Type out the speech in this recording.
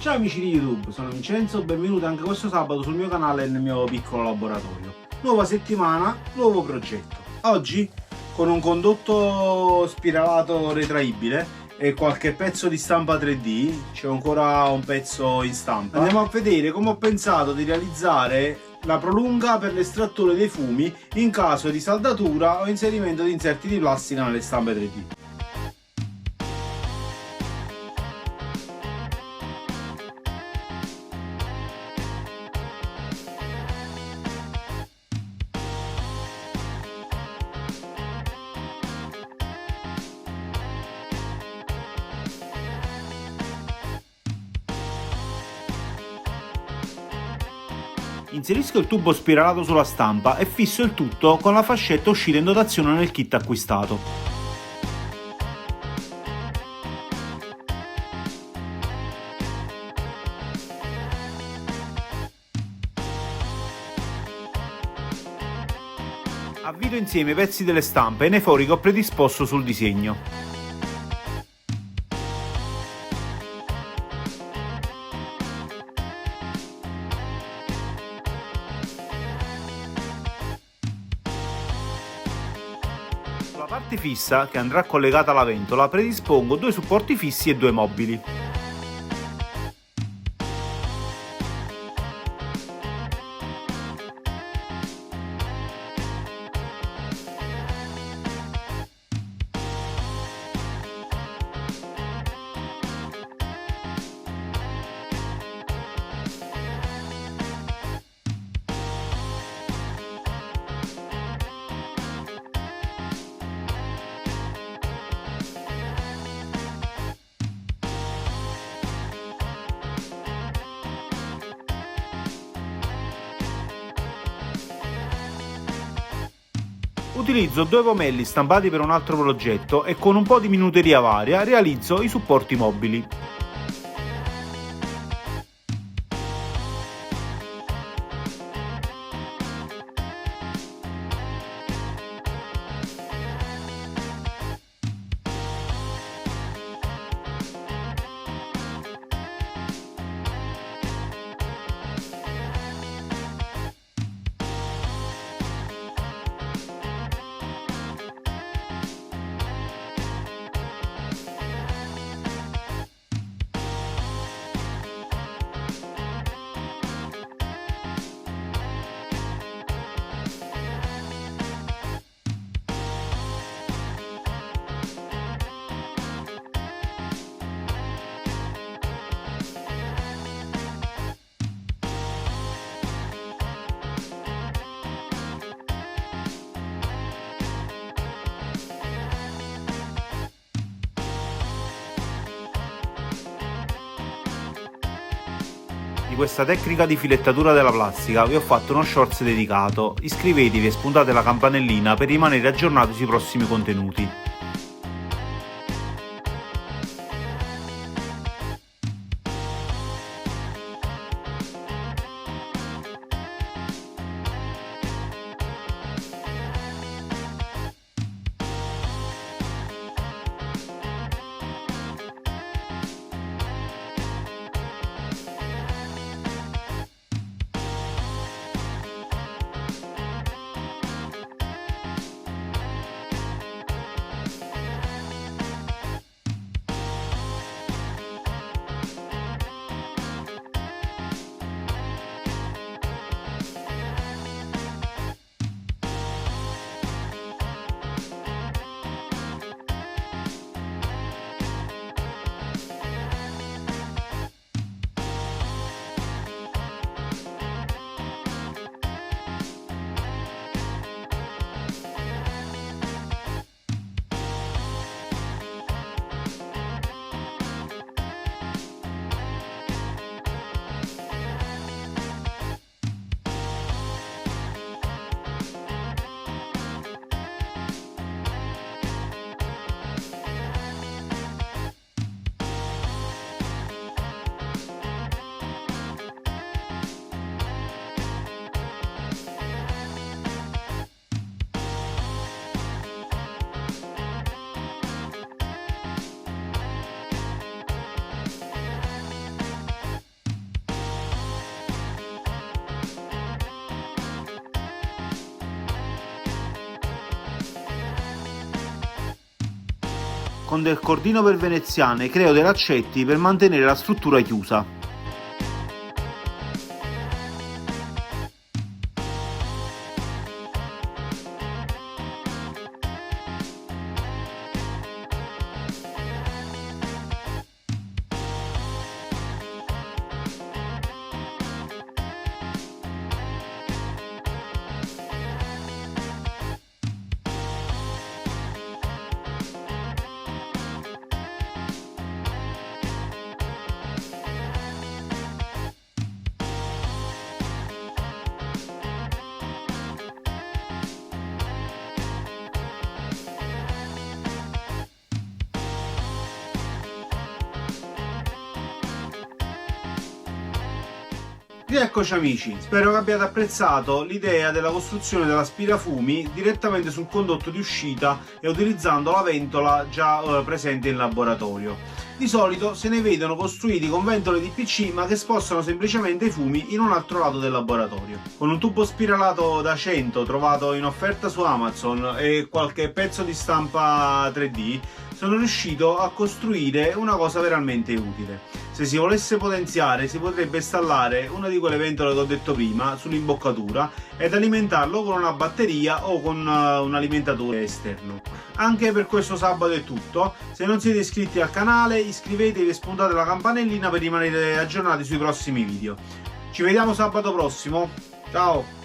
Ciao amici di YouTube, sono Vincenzo, benvenuti anche questo sabato sul mio canale e nel mio piccolo laboratorio. Nuova settimana, nuovo progetto. Oggi con un condotto spiralato retraibile e qualche pezzo di stampa 3D, c'è ancora un pezzo in stampa. Andiamo a vedere come ho pensato di realizzare la prolunga per l'estrattore dei fumi in caso di saldatura o inserimento di inserti di plastica nelle stampe 3D. Inserisco il tubo spiralato sulla stampa e fisso il tutto con la fascetta uscita in dotazione nel kit acquistato. Avvito insieme i pezzi delle stampe e nei fori che ho predisposto sul disegno. Sulla parte fissa, che andrà collegata alla ventola, predispongo due supporti fissi e due mobili. Utilizzo due pomelli stampati per un altro progetto e con un po' di minuteria varia realizzo i supporti mobili. Di questa tecnica di filettatura della plastica vi ho fatto uno shorts dedicato, iscrivetevi e spuntate la campanellina per rimanere aggiornati sui prossimi contenuti. con del cordino per veneziane creo dei laccetti per mantenere la struttura chiusa. Rieccoci amici, spero che abbiate apprezzato l'idea della costruzione dell'aspirafumi direttamente sul condotto di uscita e utilizzando la ventola già presente in laboratorio. Di solito se ne vedono costruiti con ventole di PC ma che spostano semplicemente i fumi in un altro lato del laboratorio. Con un tubo spiralato da 100 trovato in offerta su Amazon e qualche pezzo di stampa 3D sono riuscito a costruire una cosa veramente utile. Se si volesse potenziare si potrebbe installare una di quelle ventole che ho detto prima sull'imboccatura ed alimentarlo con una batteria o con un alimentatore esterno. Anche per questo sabato è tutto, se non siete iscritti al canale iscrivetevi e spuntate la campanellina per rimanere aggiornati sui prossimi video. Ci vediamo sabato prossimo, ciao!